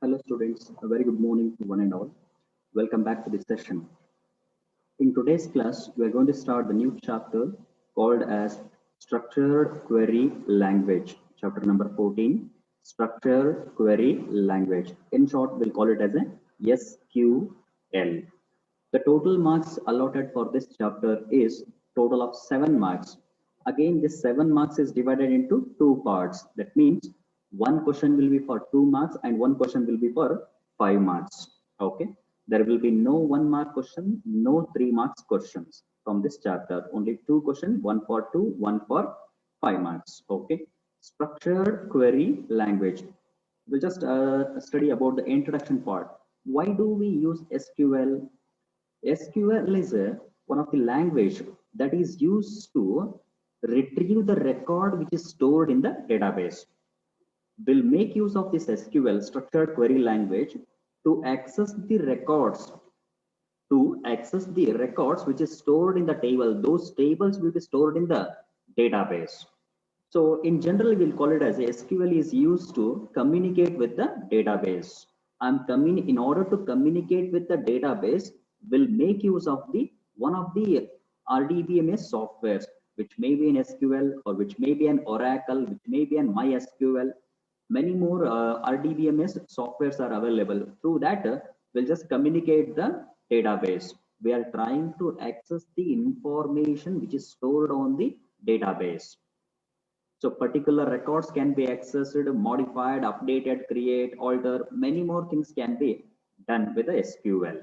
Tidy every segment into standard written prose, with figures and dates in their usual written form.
Hello students, a very good morning to one and all. Welcome back to this session. In today's class, we are going to start the new chapter called as Structured Query Language, chapter number 14, Structured Query Language. In short, we'll call it as a SQL. The total marks allotted for this chapter is total of 7 marks. Again, this 7 marks is divided into two parts. That means one question will be for 2 marks and one question will be for 5 marks. Okay. There will be no 1 mark question, no 3 marks questions from this chapter. Only 2 questions, one for 2, one for 5 marks. Okay. Structured query language. We'll just study about the introduction part. Why do we use SQL? SQL is one of the language that is used to retrieve the record which is stored in the database. We'll make use of this SQL, structured query language, to access the records which is stored in the table. Those tables will be stored in the database. So in general, we'll call it as SQL is used to communicate with the database. In order to communicate with the database, we'll make use of one of the RDBMS softwares, which may be an SQL or which may be an Oracle, which may be an MySQL. Many more RDBMS softwares are available. Through that, we'll just communicate the database. We are trying to access the information which is stored on the database. So particular records can be accessed, modified, updated, create, alter. Many more things can be done with the SQL.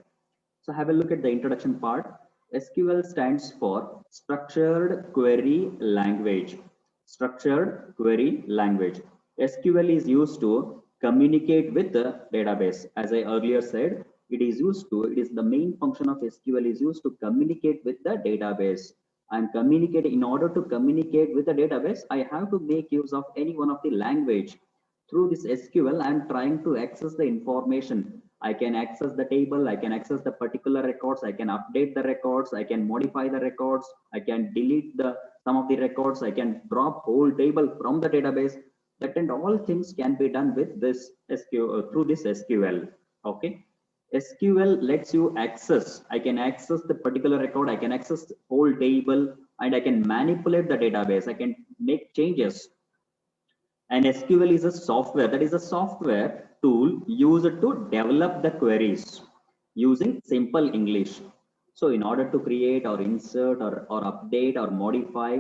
So have a look at the introduction part. SQL stands for Structured Query Language. Structured Query Language. SQL is used to communicate with the database. As I earlier said, it is the main function of SQL is used to communicate with the database. And in order to communicate with the database, I have to make use of any one of the language. Through this SQL, I'm trying to access the information. I can access the table, I can access the particular records, I can update the records, I can modify the records, I can delete some of the records, I can drop whole table from the database. That and all things can be done with this SQL through this SQL. Okay. SQL lets you access. I can access the particular record, I can access the whole table, and I can manipulate the database. I can make changes. And SQL is a software, that is a software tool used to develop the queries using simple English. So in order to create or insert or update or modify,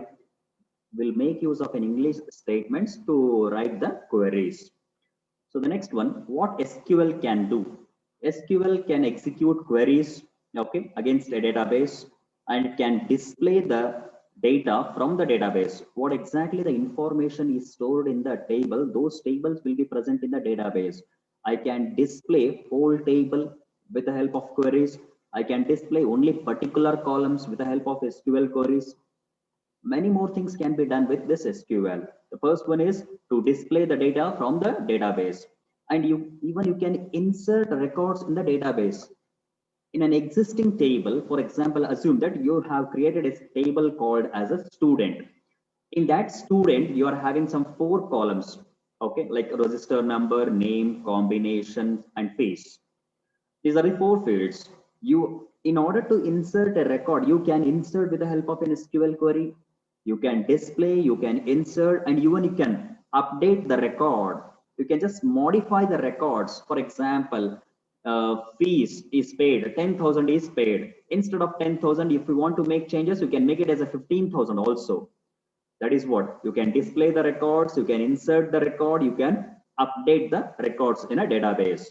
we'll make use of an English statements to write the queries. So the next one, what SQL can do? SQL can execute queries, okay, against a database, and can display the data from the database. What exactly the information is stored in the table, those tables will be present in the database. I can display whole table with the help of queries. I can display only particular columns with the help of SQL queries. Many more things can be done with this SQL. The first one is to display the data from the database. And you can insert records in the database. In an existing table, for example, assume that you have created a table called as a student. In that student, you are having some 4 columns, okay, like register number, name, combination, and fees. These are the 4 fields. In order to insert a record, you can insert with the help of an SQL query. You can display, you can insert, and even you can update the record. You can just modify the records. For example, fees is paid, 10,000 is paid. Instead of 10,000, if you want to make changes, you can make it as a 15,000 also. That is what you can display the records, you can insert the record, you can update the records in a database.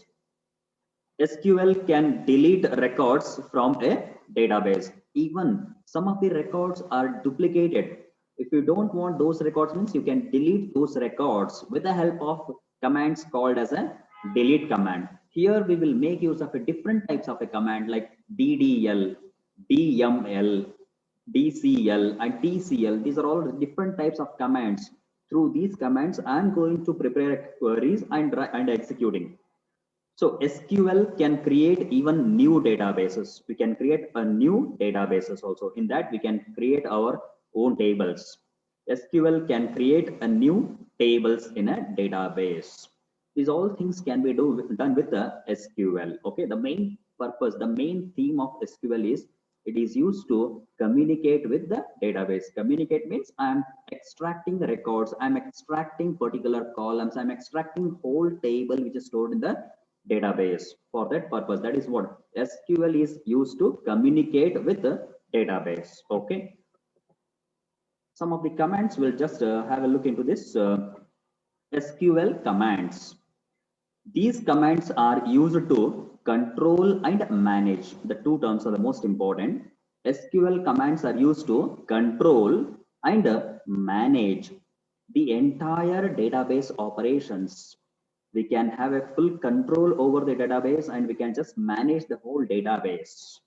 SQL can delete records from a database. Even some of the records are duplicated. If you don't want those records, means you can delete those records with the help of commands called as a delete command. Here we will make use of a different types of a command like DDL, DML, DCL, and TCL. These are all different types of commands. Through these commands, I am going to prepare queries and executing. So SQL can create even new databases. We can create a new databases also. In that, we can create our own tables. SQL can create a new tables in a database. These all things can be done with the SQL. Okay, the main purpose, the main theme of SQL is it is used to communicate with the database. Communicate means I'm extracting the records, I'm extracting particular columns, I'm extracting whole table which is stored in the database. For that purpose, that is what SQL is used to communicate with the database. Okay, some of the commands we'll just have a look into this. SQL commands. These commands are used to control and manage. The two terms are the most important. SQL commands are used to control and manage the entire database operations. We can have a full control over the database and we can just manage the whole database.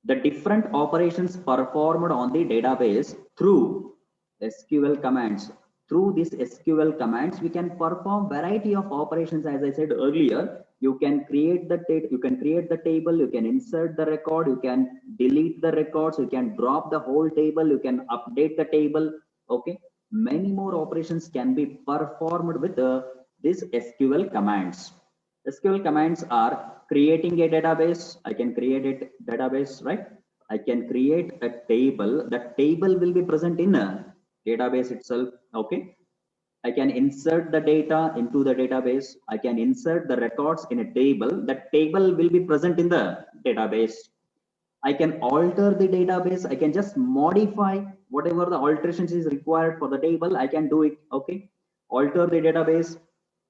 The different operations performed on the database through SQL commands. Through these SQL commands, we can perform variety of operations. As I said earlier, you can create the table, you can insert the record, you can delete the records, you can drop the whole table, you can update the table. Okay, many more operations can be performed with these SQL commands. SQL commands are creating a database. I can create a database, right? I can create a table. That table will be present in a database itself. Okay, I can insert the data into the database. I can insert the records in a table. That table will be present in the database. I can alter the database. I can just modify whatever the alterations is required for the table. I can do it. Okay, alter the database,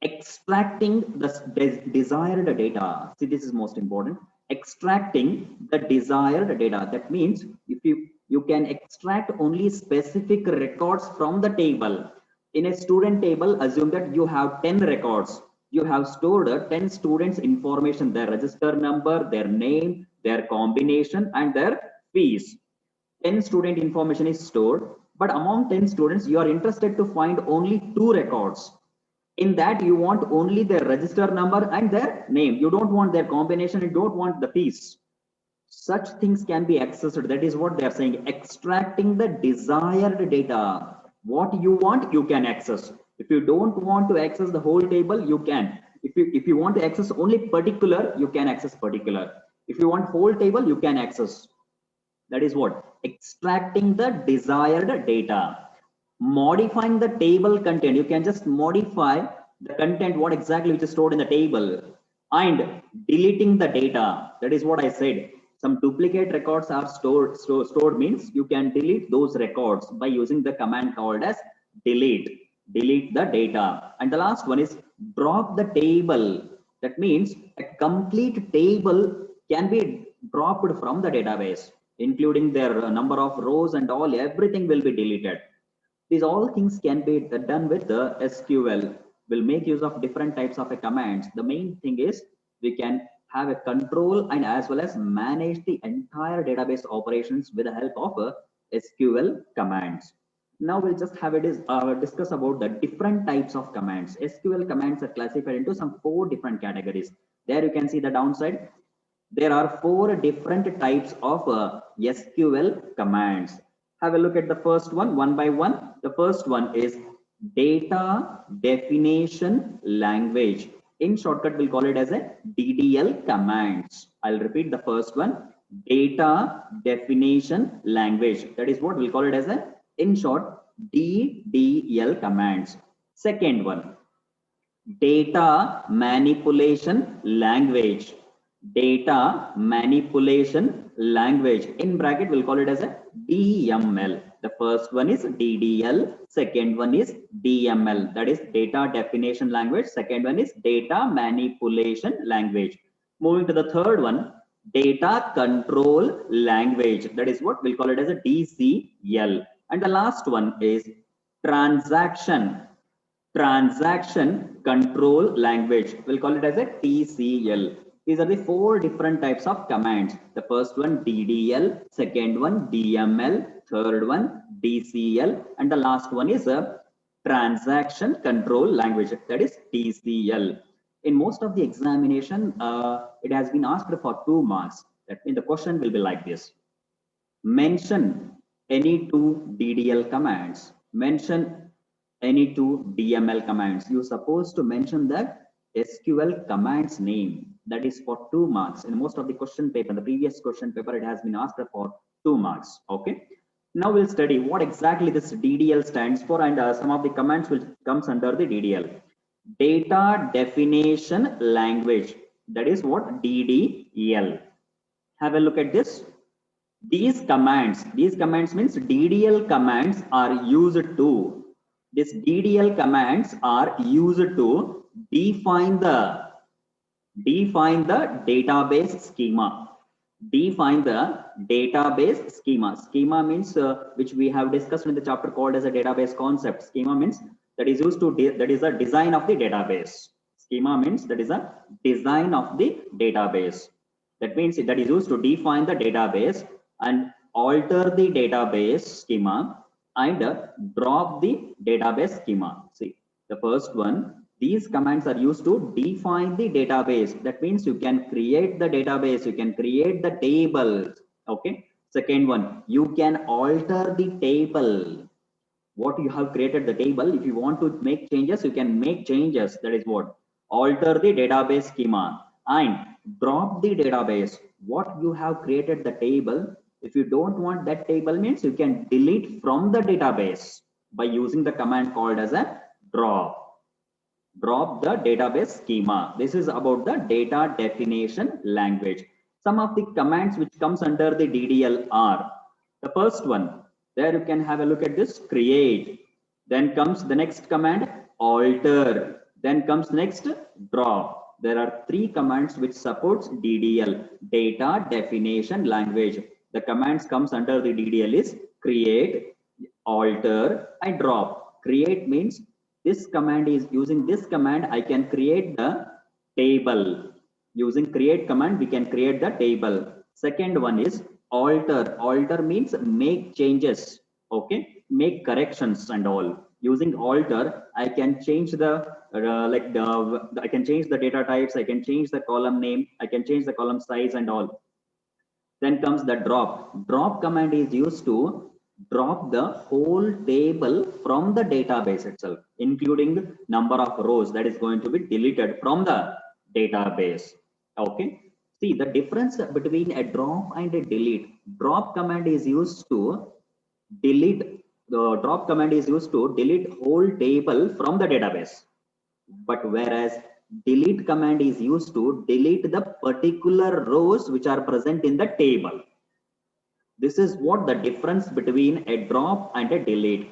extracting the desired data. See, this is most important. Extracting the desired data. That means if you can extract only specific records from the table. In a student table, assume that you have 10 records. You have stored 10 students information, their register number, their name, their combination and their fees. 10 student information is stored, but among 10 students you are interested to find only 2 records. In that you want only their register number and their name. You don't want their combination, you don't want the fees. Such things can be accessed. That is what they are saying, extracting the desired data. What you want, you can access. If you don't want to access the whole table, you can. If you want to access only particular, you can access particular. If you want whole table, you can access. That is what extracting the desired data. Modifying the table content, you can just modify the content, what exactly which is stored in the table, and deleting the data. That is what I said. Some duplicate records are stored means you can delete those records by using the command called as delete the data. And the last one is drop the table. That means a complete table can be dropped from the database, including their number of rows and all, everything will be deleted. These all things can be done with the SQL. We'll make use of different types of commands. The main thing is we can have a control and as well as manage the entire database operations with the help of SQL commands. Now we'll just have discuss about the different types of commands. SQL commands are classified into some 4 different categories. There you can see the downside. There are 4 different types of SQL commands. Have a look at the first one by one. The first one is data definition language. In shortcut, we'll call it as a DDL commands. I'll repeat the first one, data definition language. That is what we'll call it as a, in short, DDL commands. Second one, data manipulation language. Data manipulation language. In bracket, we'll call it as a DML. The first one is DDL, second one is DML, that is data definition language. Second one is data manipulation language. Moving to the third one, data control language. That is what we'll call it as a DCL. And the last one is transaction control language. We'll call it as a TCL. These are the 4 different types of commands. The first one DDL, second one DML, third one DCL, and the last one is a transaction control language, that is TCL. In most of the examination, it has been asked for 2 marks. That means the question will be like this. Mention any 2 DDL commands. Mention any two DML commands. You're supposed to mention that SQL commands name. That is for 2 marks. In most of the question paper, the previous question paper, it has been asked for 2 marks. Okay. Now we'll study what exactly this DDL stands for, and some of the commands will comes under the DDL. Data definition language. That is what DDL. Have a look at this. These commands means DDL commands are used to. These DDL commands are used to define the database schema. Define the database schema. Schema means which we have discussed in the chapter called as a database concept. Schema means that is used to that is a design of the database. Schema means that is a design of the database. That means that is used to define the database and alter the database schema and drop the database schema. See, the first one. These commands are used to define the database. That means you can create the database, you can create the tables. Okay. Second one, you can alter the table. What you have created the table, if you want to make changes, you can make changes. That is what? Alter the database schema and drop the database. What you have created the table, if you don't want that table means you can delete from the database by using the command called as a drop. Drop the database schema. This is about the data definition language. Some of the commands which comes under the DDL are the first one. There you can have a look at this, create. Then comes the next command, alter. Then comes next, drop. There are 3 commands which supports DDL, data definition language. The commands comes under the DDL is create, alter and drop. Create means this command is using this command I can create the table. Using create command we can create the table. Second one is alter. Alter means make changes. Okay, make corrections and all. Using alter I can change the I can change the data types, I can change the column name, I can change the column size and all. Then comes the drop. Drop command is used to drop the whole table from the database itself, including number of rows that is going to be deleted from the database. Okay. See the difference between a drop and a delete. Drop command is used to delete. The drop command is used to delete whole table from the database. But whereas delete command is used to delete the particular rows which are present in the table. This is what the difference between a drop and a delete.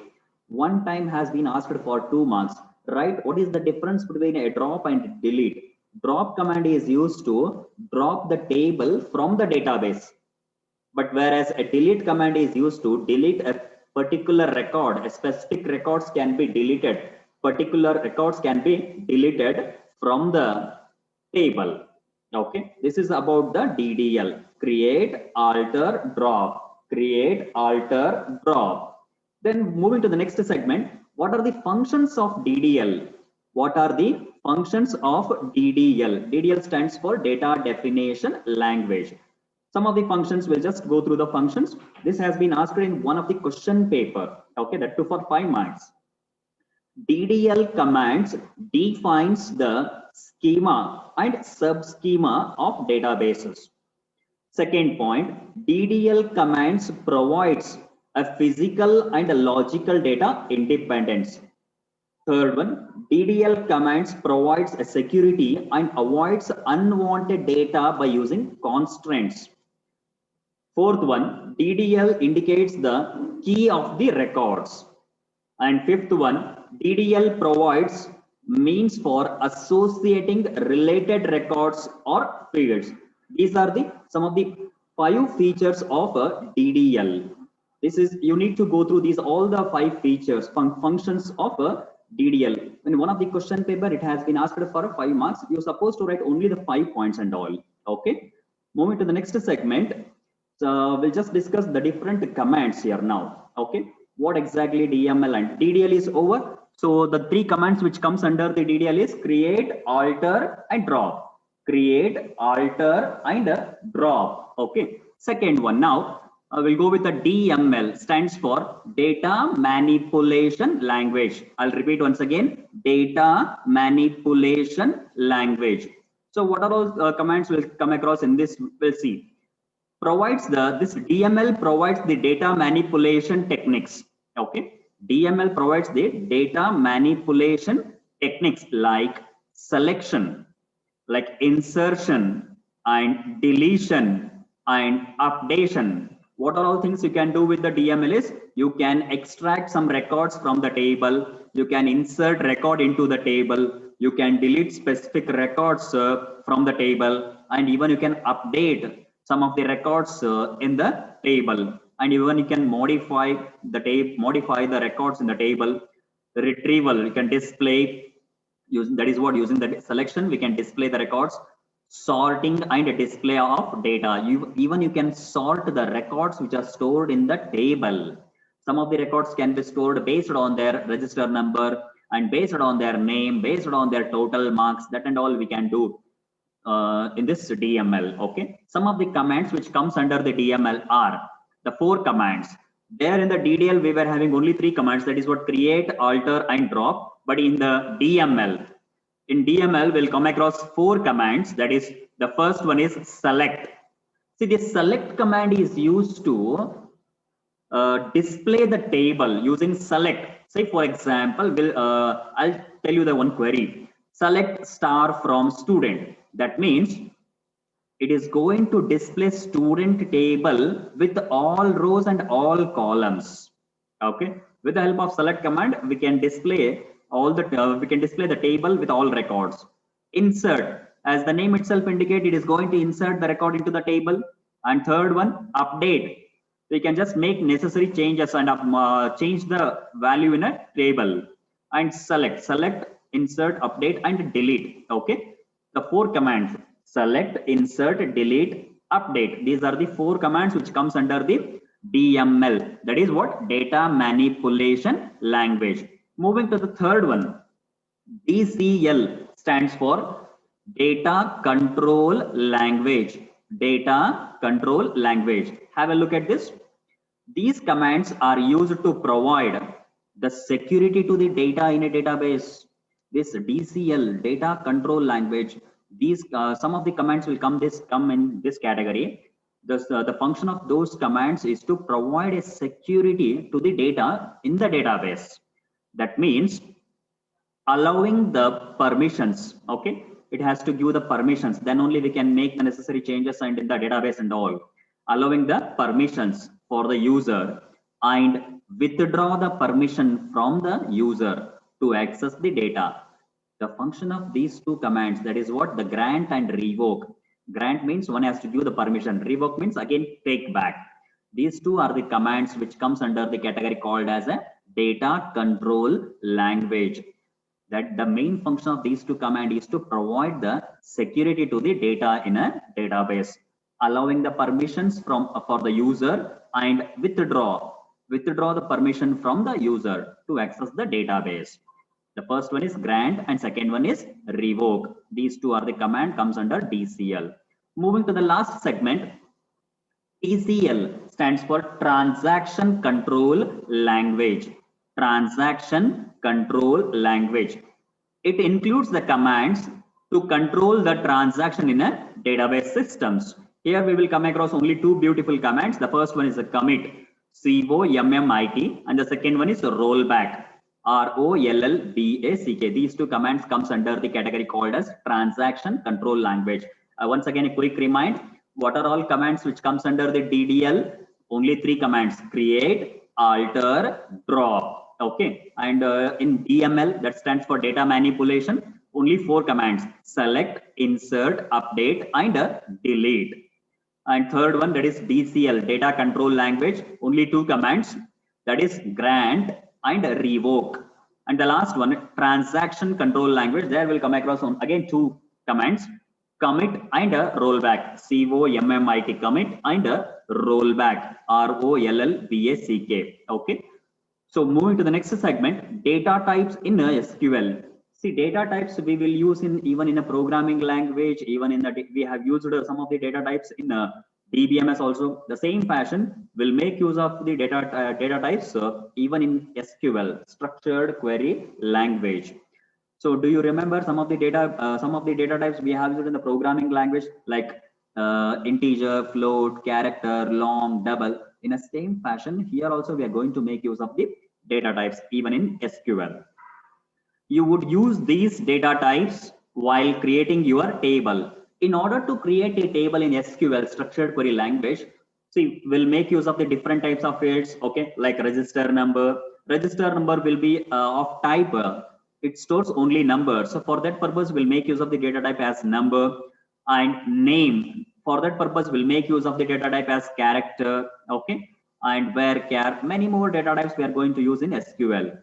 One time has been asked for 2 marks, right? What is the difference between a drop and delete? Drop command is used to drop the table from the database. But whereas a delete command is used to delete a particular record, a specific records can be deleted. Particular records can be deleted from the table. Okay, this is about the DDL. Create, alter, drop. Create, alter, drop. Then moving to the next segment, what are the functions of DDL? What are the functions of DDL? DDL stands for data definition language. Some of the functions, we'll just go through the functions. This has been asked in one of the question paper. Okay, that too for 5 marks. DDL commands defines the schema and subschema of databases. Second point, DDL commands provides a physical and a logical data independence. Third one, DDL commands provides a security and avoids unwanted data by using constraints. Fourth one, DDL indicates the key of the records. And fifth one, DDL provides means for associating related records or fields. These are some of the 5 features of a DDL. This is, you need to go through these all the 5 features, functions of a DDL. In one of the question paper, it has been asked for 5 marks. You're supposed to write only the 5 points and all. Okay. Moving to the next segment. So we'll just discuss the different commands here now. Okay. What exactly DML and DDL is over. So the 3 commands which comes under the DDL is create, alter and drop. Create, alter and drop. Okay. Second one now, We'll go with the DML, stands for Data Manipulation Language. I'll repeat once again, Data Manipulation Language. So what are those commands we'll come across in this? We'll see. This DML provides the data manipulation techniques. Okay, DML provides the data manipulation techniques like selection, like insertion and deletion and updation. What are all things you can do with the DML is you can extract some records from the table, you can insert record into the table, you can delete specific records from the table, and even you can update some of the records in the table, and even you can modify the records in the table. Retrieval, you can display, that is what, using the selection we can display the records. Sorting and display of data, even you can sort the records which are stored in the table. Some of the records can be stored based on their register number and based on their name, based on their total marks. That and all we can do in this DML. Okay, some of the commands which comes under the DML are the 4 commands. There in the DDL we were having only 3 commands, that is what, create, alter and drop. But in the DML, we'll come across 4 commands. That is, the first one is select. See, this select command is used to display the table using select. Say for example, I'll tell you the one query. Select star from student. That means it is going to display student table with all rows and all columns. Okay, with the help of select command we can display the table with all records. Insert, as the name itself indicates, it is going to insert the record into the table. And third one, update, we can just make necessary changes and change the value in a table. And select, insert, update and delete. Okay, the 4 commands: select, insert, delete, update. These are the 4 commands which comes under the DML, that is what, data manipulation language. Moving to the third one, DCL stands for data control language. Data control language. Have a look at this. These commands are used to provide the security to the data in a database. This DCL, data control language, these some of the commands will come in this category. The function of those commands is to provide a security to the data in the database. That means allowing the permissions. Okay, it has to give the permissions, then only we can make the necessary changes and in the database and all. Allowing the permissions for the user and withdraw the permission from the user to access the data. The function of these 2 commands, that is what, the grant and revoke. Grant means one has to give the permission, revoke means again take back. These 2 are the commands which comes under the category called as a data control language. That the main function of these 2 commands is to provide the security to the data in a database, allowing the permissions for the user and withdraw the permission from the user to access the database. The first one is grant and second one is revoke. These 2 are the command comes under DCL. Moving to the last segment, TCL stands for transaction control language. Transaction control language. It includes the commands to control the transaction in a database systems. Here we will come across only 2 beautiful commands. The first one is a commit, COMMIT, and the second one is rollback, ROLLBACK. These 2 commands comes under the category called as transaction control language. Once again, a quick remind, what are all commands which comes under the DDL? Only 3 commands: create, alter, drop. Okay, and in DML, that stands for data manipulation, only 4 commands: select, insert, update and delete. And third one, that is DCL, data control language, only 2 commands, that is grant and revoke. And the last one, transaction control language, there will come across on again 2 commands: commit and rollback, COMMIT, commit and rollback, ROLLBACK. Okay, so moving to the next segment, data types in SQL. See, data types we will use even in a programming language, even in the we have used some of the data types in DBMS also the same fashion will make use of the data types even in SQL, structured query language. So do you remember some of the data types we have used in the programming language, like integer, float, character, long, double? In the same fashion, here also we are going to make use of the data types even in SQL. You would use these data types while creating your table. In order to create a table in SQL, structured query language, see, we'll make use of the different types of fields, okay, like register number. Register number will be of type, it stores only numbers. So for that purpose, we'll make use of the data type as number. And name, for that purpose, we'll make use of the data type as character, okay, and varchar. Many more data types we are going to use in SQL.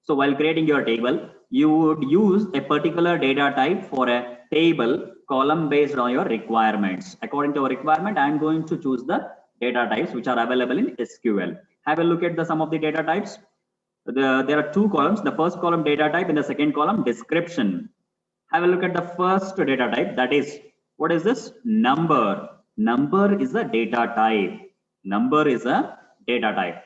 So while creating your table, you would use a particular data type for a table column based on your requirements. According to our requirement, I'm going to choose the data types which are available in SQL. Have a look at the some of the data types. There are two columns. The first column data type, and the second column description. Have a look at the first data type. That is, what is this? Number. Number is a data type. Number is a data type.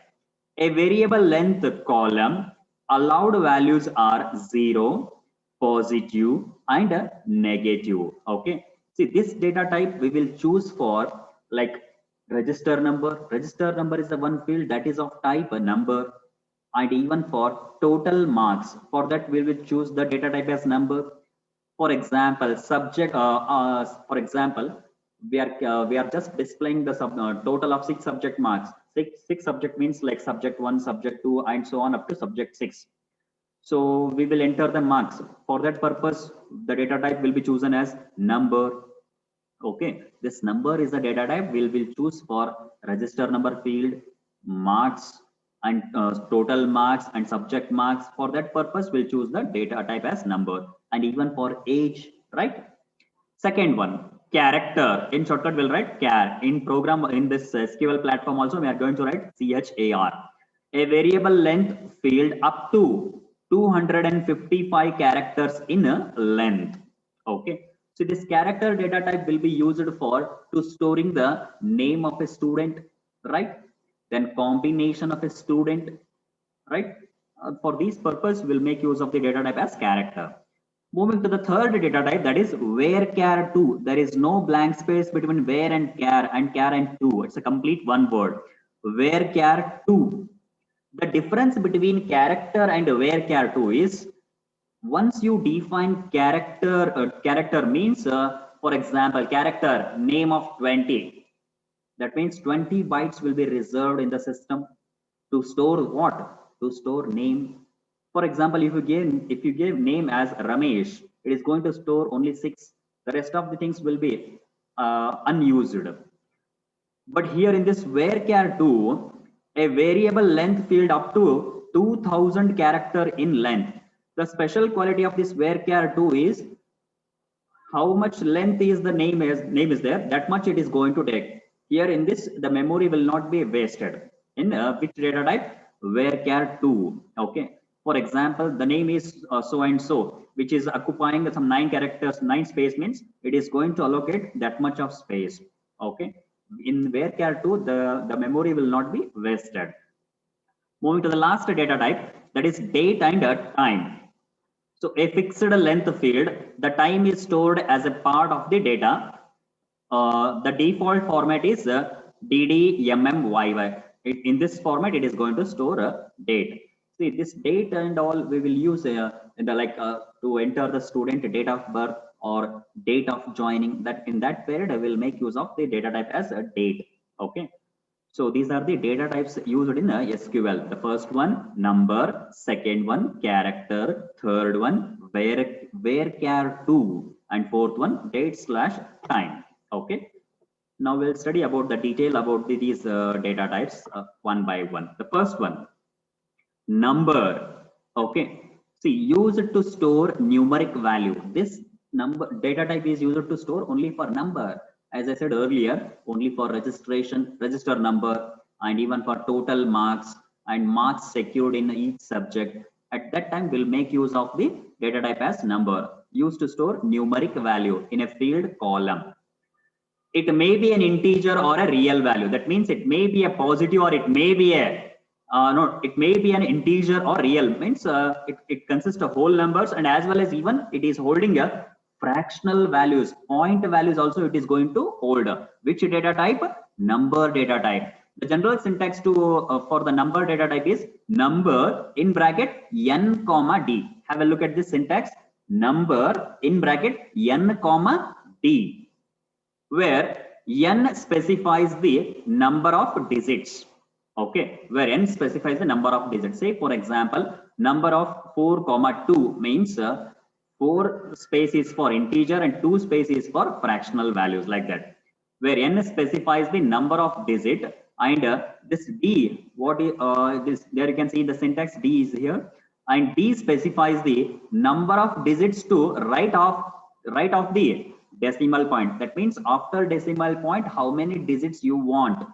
A variable length column. Allowed values are 0, positive, and negative. Okay. See, this data type we will choose for like register number. Register number is the one field that is of type a number. And even for total marks, for that we will choose the data type as number. For example, subject. For example, we are just displaying the total of 6 subject marks. Six subject means like subject 1, subject 2, and so on up to subject 6. So we will enter the marks. For that purpose, the data type will be chosen as number. Okay, this number is the data type we will choose for register number field, marks, and total marks and subject marks. For that purpose, we'll choose the data type as number. And even for age, right? Second one, character. In shortcut, we'll write char. In program, in this SQL platform also, we are going to write char. A variable length field up to 255 characters in length. Okay. So this character data type will be used for to storing the name of a student, right? Then combination of a student, right? For this purpose, we'll make use of the data type as character. Moving to the third data type, that is varchar2. There is no blank space between var and char and 2. It's a complete one word. Varchar2. The difference between character and varchar2 is once you define character, character means, for example, character name of 20. That means 20 bytes will be reserved in the system to store what? To store name. For example, if you give name as Ramesh, it is going to store only 6. The rest of the things will be unused. But here in this varchar2, a variable length field up to 2000 character in length. The special quality of this varchar2 is how much length is the name is there, that much it is going to take. Here in this, the memory will not be wasted. In which data type? Varchar2. Okay. For example, the name is so and so, which is occupying some 9 characters, 9 space means it is going to allocate that much of space. Okay. In varchar2, the memory will not be wasted. Moving to the last data type, that is date and time. So a fixed length field, the time is stored as a part of the data. The default format is DDMMYY. In this format, it is going to store a date. See, this date and all we will use in the to enter the student date of birth or date of joining. That in that period, I will make use of the data type as a date. Okay. So these are the data types used in SQL. The first one, number. Second one, character. Third one, varchar2. And fourth one, date/time. Okay. Now we'll study about the detail about these data types one by one. The first one, number. Okay. See, used to store numeric value. This number data type is used to store only for number. As I said earlier, only for registration, register number, and even for total marks and marks secured in each subject. At that time, we'll make use of the data type as number, used to store numeric value in a field column. it may be an integer or a real value. That means it may be a positive or it may be a no, it may be an integer or real. Means it consists of whole numbers, and as well as even it is holding a fractional values, point values also it is going to hold. Which data type? Number data type. The general syntax to for the number data type is number in bracket n comma d. Have a look at this syntax. Number in bracket n comma d, where n specifies the number of digits. Okay, where n specifies the number of digits. Say for example, number of 4 comma 2 means 4 space is for integer and 2 space is for fractional values, like that, where n specifies the number of digit, and this d, what is this, there you can see the syntax d is here, and d specifies the number of digits to right of the decimal point. That means after decimal point how many digits you want.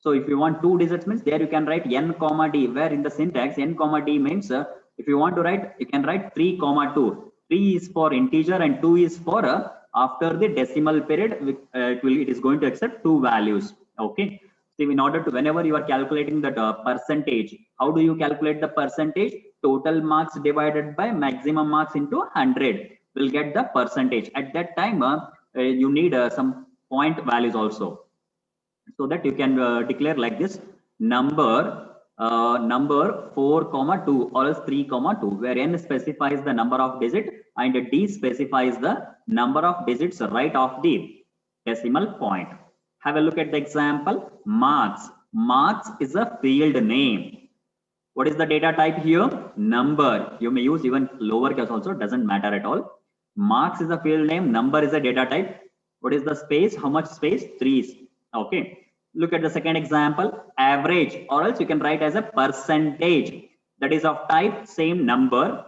So if you want 2 digits means there you can write n comma d, where in the syntax n comma d means if you want to write, you can write 3 comma 2. 3 is for integer and 2 is for after the decimal period it is going to accept 2 values. Okay, so in order to, whenever you are calculating that percentage, how do you calculate the percentage? Total marks divided by maximum marks into 100 will get the percentage. At that time you need some point values also, so that you can declare like this: number 4 comma 2 or else 3 comma 2, where n specifies the number of digit and d specifies the number of digits right of the decimal point. Have a look at the example. Marks. Marks is a field name. What is the data type here? Number. You may use even lowercase also, doesn't matter at all. Marks is a field name, number is a data type. What is the space? How much space? 3. Okay. Look at the second example. Average, or else you can write as a percentage, that is of type same number.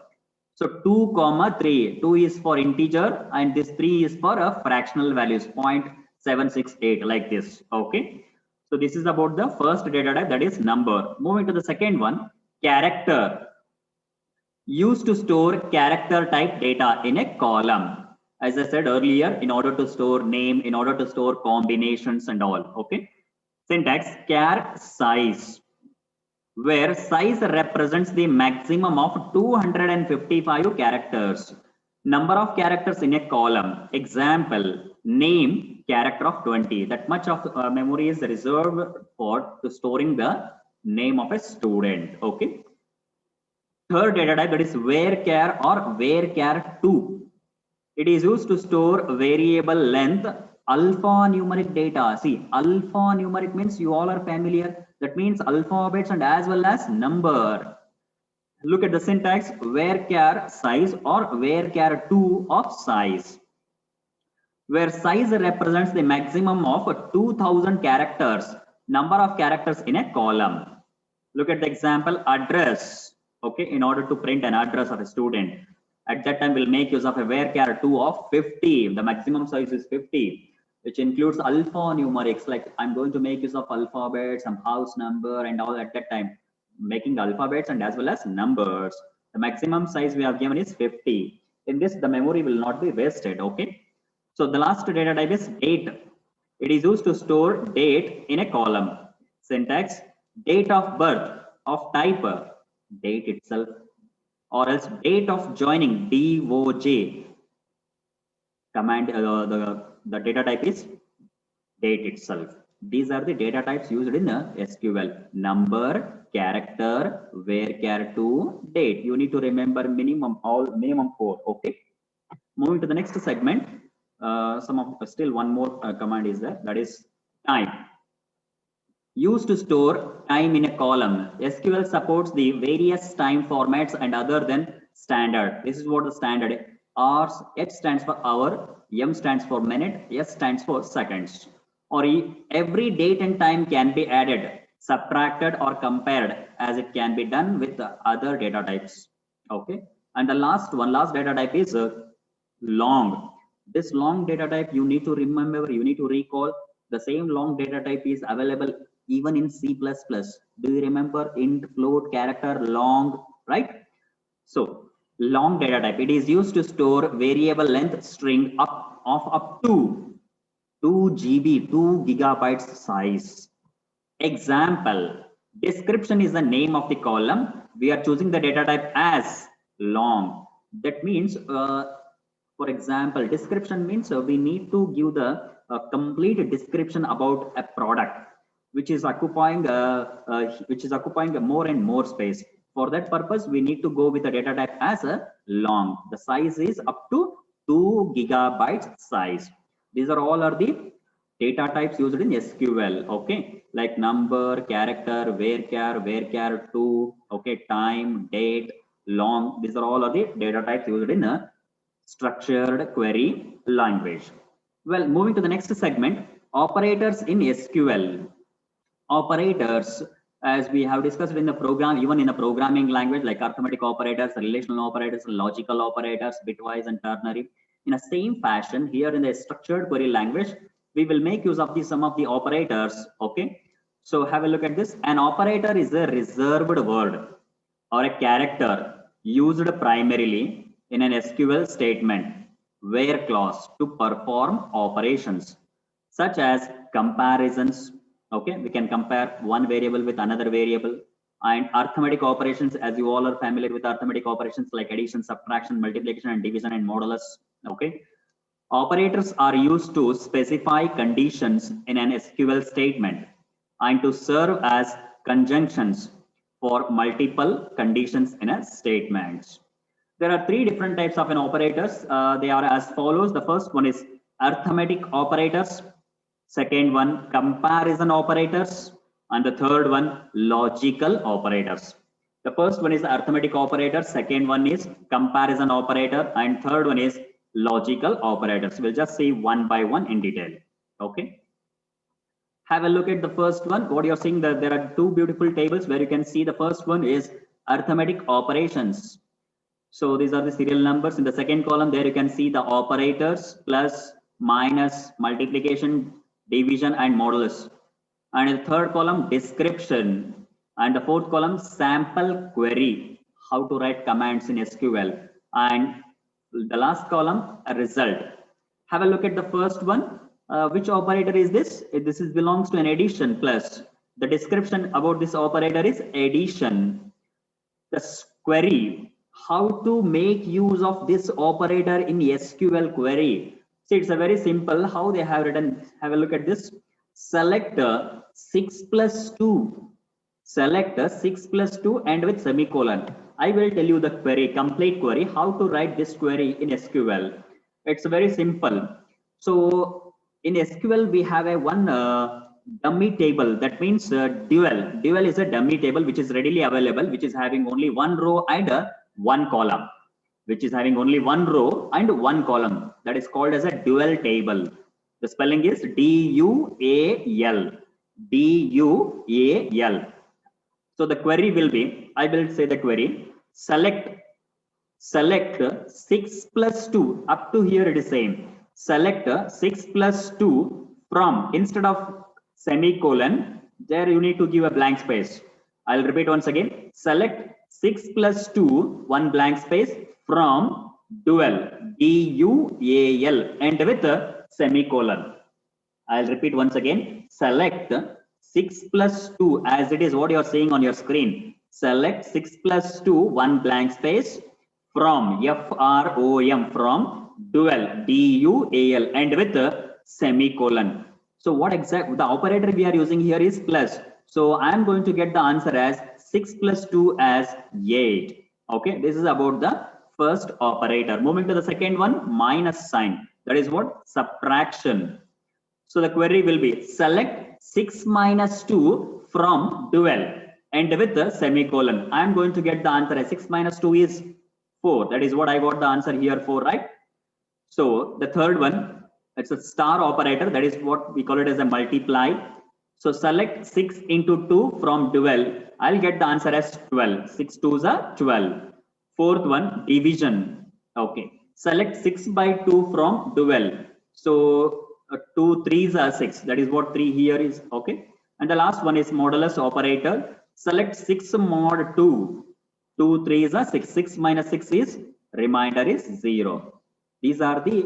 So 2 comma 3. 2 is for integer and this 3 is for a fractional values, 0.768, like this. Okay. So this is about the first data type, that is number. Moving to the second one, character. Used to store character type data in a column. As I said earlier, in order to store name, in order to store combinations and all. Okay. Syntax char size, where size represents the maximum of 255 characters. Number of characters in a column. Example, name character of 20. That much of memory is reserved for to storing the name of a student. Okay. Third data type, that is varchar or varchar2. It is used to store variable length alphanumeric data. See, alphanumeric means you all are familiar. That means alphabets and as well as number. Look at the syntax: varchar size or varchar2 of size, where size represents the maximum of 2000 characters, number of characters in a column. Look at the example, address. Okay, in order to print an address of a student, at that time we'll make use of a varchar2 of 50. The maximum size is 50, which includes alphanumerics, like I'm going to make use of alphabets, some house number and all. At that time, making alphabets and as well as numbers. The maximum size we have given is 50. In this, the memory will not be wasted. Okay. So the last data type is date. It is used to store date in a column. Syntax: date of birth of type date itself, or else date of joining DOJ. Command the data type is date itself. These are the data types used in SQL: number, character, varchar2, date. You need to remember minimum 4. Okay. Moving to the next segment, still one more command is there, that is time. Used to store time in a column. SQL supports the various time formats and other than standard. This is what the standard. H stands for hour, M stands for minute, S stands for seconds. Or every date and time can be added, subtracted or compared, as it can be done with the other data types. Okay. And the last data type is long. This long data type, you need to remember, you need to recall, the same long data type is available even in C++. Do you remember int, float, character, long, right? So long data type, it is used to store variable length string of up to 2 GB, 2 gigabytes size. Example, description is the name of the column. We are choosing the data type as long. That means, for example, description means we need to give the complete description about a product, which is occupying more and more space. For that purpose, we need to go with the data type as a long. The size is up to 2 gigabytes size. These are all are the data types used in SQL. Okay, like number, character, varchar 2, okay, time, date, long. These are all of the data types used in a structured query language. Well, moving to the next segment, operators in SQL. Operators, as we have discussed in the program, even in a programming language like arithmetic operators, relational operators, logical operators, bitwise and ternary. In the same fashion, here in the structured query language, we will make use of some of the operators. Okay, so have a look at this. An operator is a reserved word or a character used primarily in an SQL statement where clause to perform operations such as comparisons. Okay, we can compare one variable with another variable, and arithmetic operations, as you all are familiar with arithmetic operations like addition, subtraction, multiplication, and division and modulus. Okay, operators are used to specify conditions in an SQL statement and to serve as conjunctions for multiple conditions in a statement. There are three different types of an operators. They are as follows. The first one is arithmetic operators. Second one, comparison operators. And the third one, logical operators. The first one is arithmetic operator. Second one is comparison operator. And third one is logical operators. We'll just see one by one in detail. Okay. Have a look at the first one. What you're seeing, that there are two beautiful tables where you can see the first one is arithmetic operations. So these are the serial numbers. In the second column, there you can see the operators, plus, minus, multiplication, division, and modulus. And in the third column, description. And the fourth column, sample query, how to write commands in SQL. And the last column, a result. Have a look at the first one. Which operator is this? This belongs to an addition plus. The description about this operator is addition. The query, how to make use of this operator in SQL query. See, it's a very simple how they have written. Have a look at this. Select 6 plus 2. Select 6 plus 2 and with semicolon. I will tell you the query, complete query, how to write this query in SQL. It's very simple. So in SQL, we have a one dummy table. That means dual. Dual is a dummy table which is readily available, which is having only one row and one column, which is having only one row and one column. That is called as a dual table. The spelling is D-U-A-L. D-U-A-L. So the query will be, I will say the query, select 6 plus 2, up to here it is same. Select 6 plus 2 from, instead of semicolon, there you need to give a blank space. I'll repeat once again. Select 6 plus 2, one blank space from dual, D-U-A-L, and with a semicolon. I'll repeat once again. Select 6 plus 2 as it is what you're seeing on your screen. Select 6 plus 2, one blank space from F-R-O-M, from dual, D-U-A-L, and with a semicolon. So what exact the operator we are using here is plus. So I am going to get the answer as 6 plus 2 as 8. Okay, this is about the first operator. Moving to the second one, minus sign. That is what? Subtraction. So the query will be select 6 minus 2 from dual and with the semicolon. I am going to get the answer as 6 minus 2 is 4. That is what I got the answer here for, right? So the third one, it's a star operator. That is what we call it as a multiply. So select 6 into 2 from dual. I'll get the answer as 12. 6 2s are 12. Fourth one, division. Okay. Select 6 by 2 from dual. So 2 3s are 6. That is what 3 here is. Okay. And the last one is modulus operator. Select 6 mod 2. 2 3s are 6. 6 minus 6 is, remainder is 0. These are the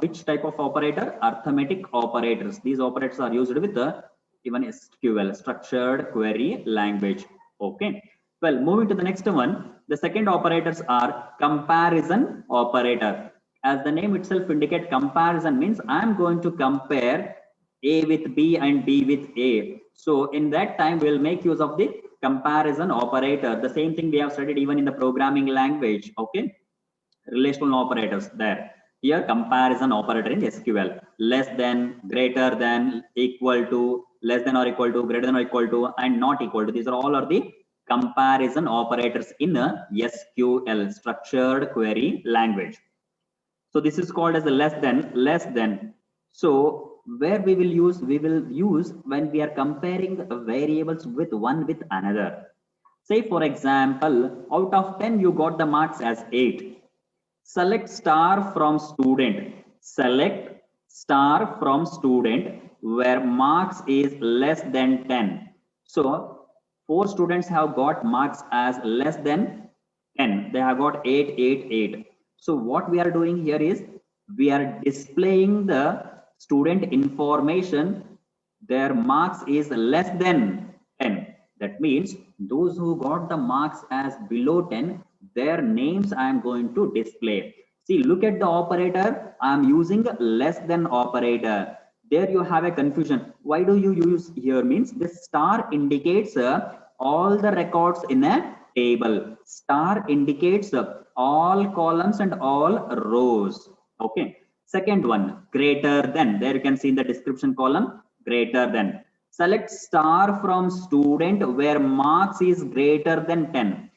which type of operator? Arithmetic operators. These operators are used with the even SQL, structured query language. Okay. Well, moving to the next one, the second operators are comparison operator. As the name itself indicates, comparison means I am going to compare A with B and B with A. So in that time, we'll make use of the comparison operator. The same thing we have studied even in the programming language. Okay. Relational operators there. Here comparison operator in SQL, less than, greater than, equal to, less than or equal to, greater than or equal to, and not equal to. These are all are the comparison operators in a SQL, structured query language. So this is called as a less than. So where we will use when we are comparing variables with one with another. Say for example, out of 10 you got the marks as 8. Select star from student. Select star from student where marks is less than 10. So 4 students have got marks as less than 10. They have got 8, 8, 8. So what we are doing here is we are displaying the student information. Their marks is less than 10. That means those who got the marks as below 10, their names I am going to display. See, look at the operator. I am using less than operator. There you have a confusion. Why do you use here? Means this star indicates all the records in a table. Star indicates all columns and all rows. Okay. Second one, greater than. There you can see in the description column, greater than. Select star from student where marks is greater than 10.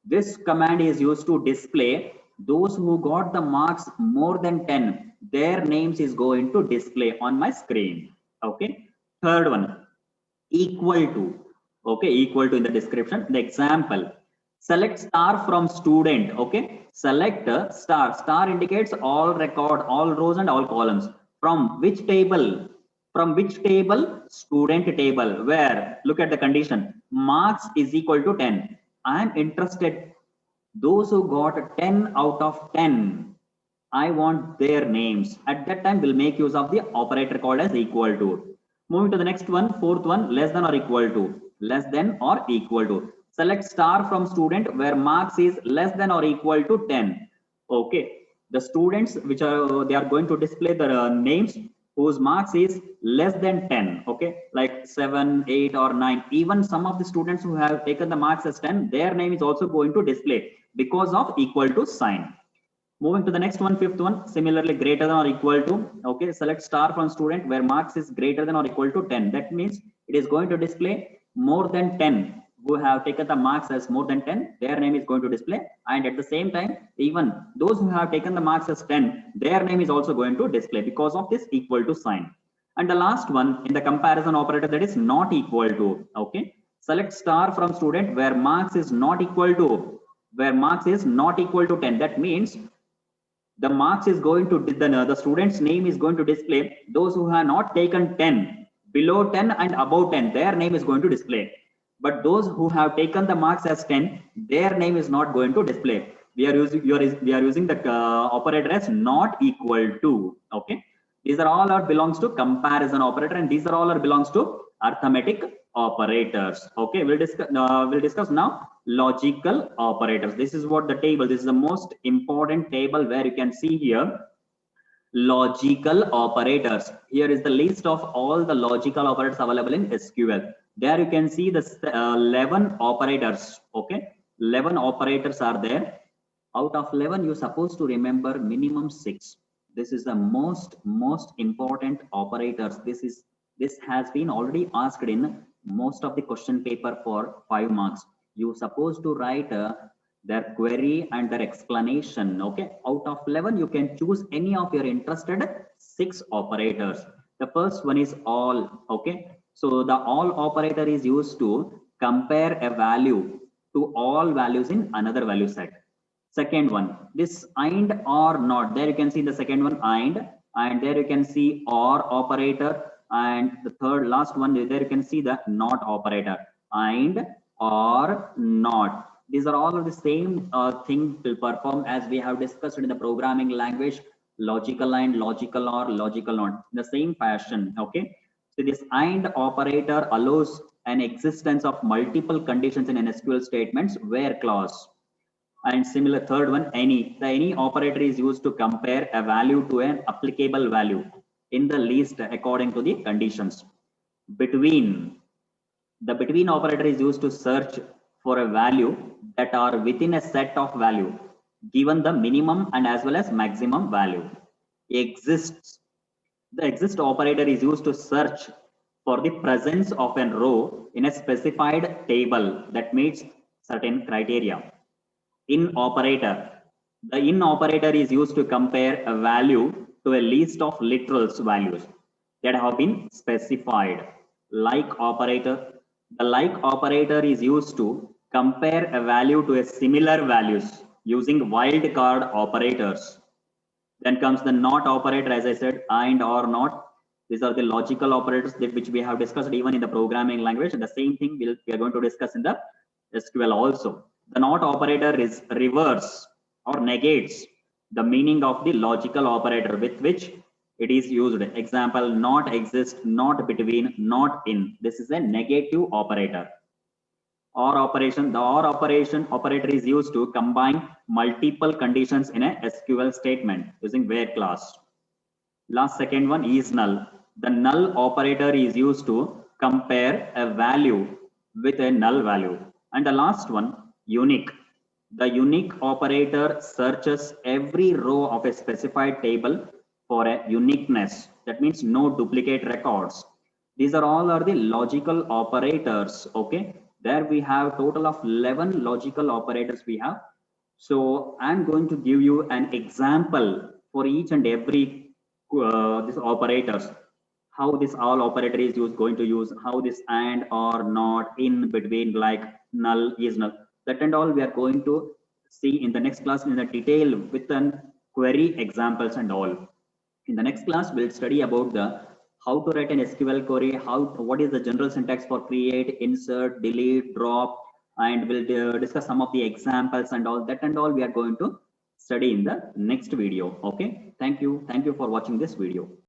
This command is used to display those who got the marks more than 10. Their names is going to display on my screen. Okay. Third one, equal to. Okay, equal to in the description. The example, select star from student. Okay, select star. Star indicates all record, all rows and all columns. From which table? From which table? Student table. Where? Look at the condition. Marks is equal to 10. I am interested. Those who got 10 out of 10. I want their names. At that time, we'll make use of the operator called as equal to. Moving to the next one, fourth one, less than or equal to. Less than or equal to. Select star from student where marks is less than or equal to 10. Okay. The students which are they are going to display the names whose marks is less than 10. Okay, like 7, 8 or 9. Even some of the students who have taken the marks as 10, their name is also going to display because of equal to sign. Moving to the next one, fifth one, similarly greater than or equal to. Okay, select star from student where marks is greater than or equal to 10. That means it is going to display more than 10 who have taken the marks as more than 10, their name is going to display. And at the same time, even those who have taken the marks as 10, their name is also going to display because of this equal to sign. And the last one in the comparison operator, that is not equal to. Okay, select star from student where marks is not equal to, where marks is not equal to 10. That means the marks is going to, the student's name is going to display those who have not taken 10, below 10 and above 10, their name is going to display. But those who have taken the marks as 10, their name is not going to display. We are using the operator as not equal to. Okay, these are all belongs to comparison operator, and these are all belongs to arithmetic operators. Okay, we'll discuss now logical operators. This is what the table. This is the most important table where you can see here logical operators. Here is the list of all the logical operators available in SQL. There you can see the 11 operators. Okay, 11 operators are there. Out of 11, you're supposed to remember minimum 6. This is the most important operators. This has been already asked in most of the question paper for 5 marks. You're supposed to write their query and their explanation. Okay, out of 11 you can choose any of your interested 6 operators. The first one is all. Okay, so the all operator is used to compare a value to all values in another value set. Second one, this and or not. There you can see the second one, and there you can see or operator, and the last one there you can see the not operator, and or not. These are all of the same thing will perform as we have discussed in the programming language, logical and logical or logical not, in the same fashion. Okay. So this AND operator allows an existence of multiple conditions in an SQL statements where clause. And similar third one, any. The any operator is used to compare a value to an applicable value in the list according to the conditions. Between. The between operator is used to search for a value that are within a set of value given the minimum and as well as maximum value. Exists. The exist operator is used to search for the presence of a row in a specified table that meets certain criteria. In operator. The in operator is used to compare a value to a list of literals values that have been specified. Like operator. The like operator is used to compare a value to a similar values using wildcard operators. Then comes the not operator, as I said, and or not. These are the logical operators that which we have discussed even in the programming language. And the same thing we are going to discuss in the SQL also. The not operator is reverse or negates the meaning of the logical operator with which it is used. Example, not exist, not between, not in. This is a negative operator. Or operation, the or operation operator is used to combine multiple conditions in a SQL statement using where clause. Last second one is null. The null operator is used to compare a value with a null value. And the last one, unique. The unique operator searches every row of a specified table for a uniqueness. That means no duplicate records. These are all are the logical operators. Okay. There we have total of 11 logical operators we have. So I'm going to give you an example for each and every these operators, how this all operator is going to use, how this and or not, in between, like null is null, that and all we are going to see in the next class in the detail with an query examples and all. In the next class we'll study about the how to write an SQL query, what is the general syntax for create, insert, delete, drop, and we'll discuss some of the examples and all that and all we are going to study in the next video. Okay, thank you for watching this video.